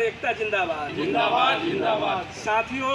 एकता जिंदाबाद जिंदाबाद जिंदाबाद। साथियों,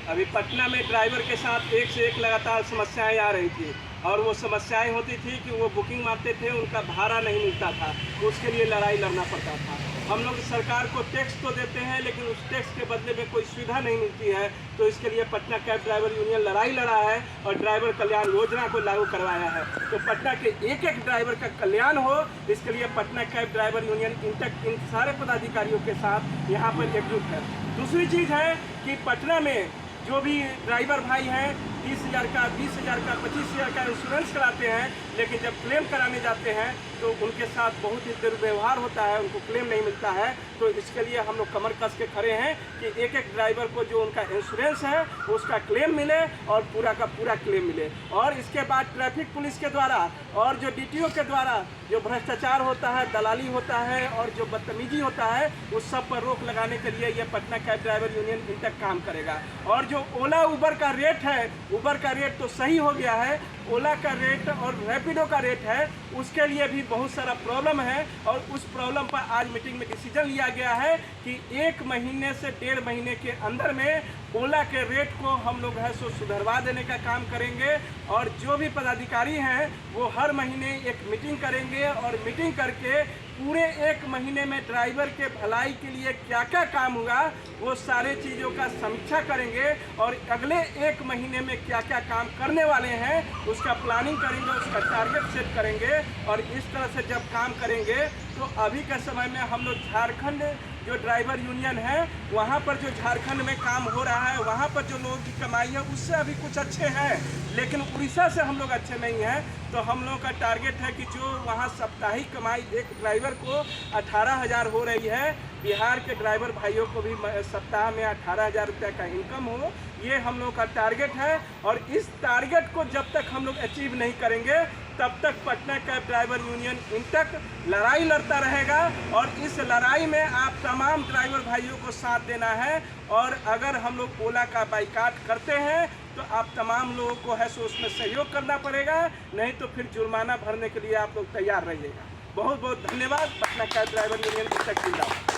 अभी पटना में ड्राइवर के साथ एक से एक लगातार समस्याएं आ रही थी और वो समस्याएं होती थी कि वो बुकिंग मारते थे, उनका भाड़ा नहीं मिलता था, उसके लिए लड़ाई लड़ना पड़ता था। हम लोग सरकार को टैक्स तो देते हैं लेकिन उस टैक्स के बदले में कोई सुविधा नहीं मिलती है, तो इसके लिए पटना कैब ड्राइवर यूनियन लड़ाई लड़ा है और ड्राइवर कल्याण योजना को लागू करवाया है। तो पटना के एक एक ड्राइवर का कल्याण हो, इसके लिए Patna cab driver union in सारे पदाधिकारियों के साथ यहाँ पर एकजुट है। दूसरी चीज़ है कि पटना में जो भी ड्राइवर भाई हैं 30,000 का, 20,000 का, 25,000 का इंश्योरेंस कराते हैं, लेकिन जब क्लेम कराने जाते हैं तो उनके साथ बहुत ही दुर्व्यवहार होता है, उनको क्लेम नहीं मिलता है। तो इसके लिए हम लोग कमर कस के खड़े हैं कि एक एक ड्राइवर को जो उनका इंश्योरेंस है उसका क्लेम मिले और पूरा का पूरा क्लेम मिले। और इसके बाद ट्रैफिक पुलिस के द्वारा और जो DTO के द्वारा जो भ्रष्टाचार होता है, दलाली होता है और जो बदतमीजी होता है, उस सब पर रोक लगाने के लिए ये Patna cab driver union in तक काम करेगा। और जो ओला उबर का रेट है, उबर का रेट तो सही हो गया है, ओला का रेट और रैपिडो का रेट है, उसके लिए भी बहुत सारा प्रॉब्लम है। और उस प्रॉब्लम पर आज मीटिंग में डिसीजन लिया गया है कि 1 महीने से 1.5 महीने के अंदर में ओला के रेट को हम लोग है सो सुधरवा देने का काम करेंगे। और जो भी पदाधिकारी हैं वो हर महीने एक मीटिंग करेंगे और मीटिंग करके पूरे 1 महीने में ड्राइवर के भलाई के लिए क्या क्या काम हुआ वो सारे चीज़ों का समीक्षा करेंगे और अगले 1 महीने में क्या क्या काम करने वाले हैं उसका प्लानिंग करेंगे, उसका टारगेट सेट करेंगे। और इस तरह से जब काम करेंगे तो अभी के समय में हम लोग झारखंड जो ड्राइवर यूनियन है वहाँ पर जो झारखंड में काम हो रहा है, वहाँ पर जो लोगों की कमाई है उससे अभी कुछ अच्छे हैं, लेकिन उड़ीसा से हम लोग अच्छे नहीं हैं। तो हम लोगों का टारगेट है कि जो वहाँ साप्ताहिक कमाई एक ड्राइवर को 18,000 हो रही है, बिहार के ड्राइवर भाइयों को भी सप्ताह में 18,000 रुपये का इनकम हो, ये हम लोगों का टारगेट है। और इस टारगेट को जब तक हम लोग अचीव नहीं करेंगे तब तक Patna cab driver union in तक लड़ाई लड़ता रहेगा। और इस लड़ाई में आप तमाम ड्राइवर भाइयों को साथ देना है। और अगर हम लोग ओला का बाइकाट करते हैं तो आप तमाम लोगों को है सो उसमें सहयोग करना पड़ेगा, नहीं तो फिर जुर्माना भरने के लिए आप लोग तैयार रहिएगा। बहुत बहुत धन्यवाद। Patna cab driver union in तक जिंदाबाद।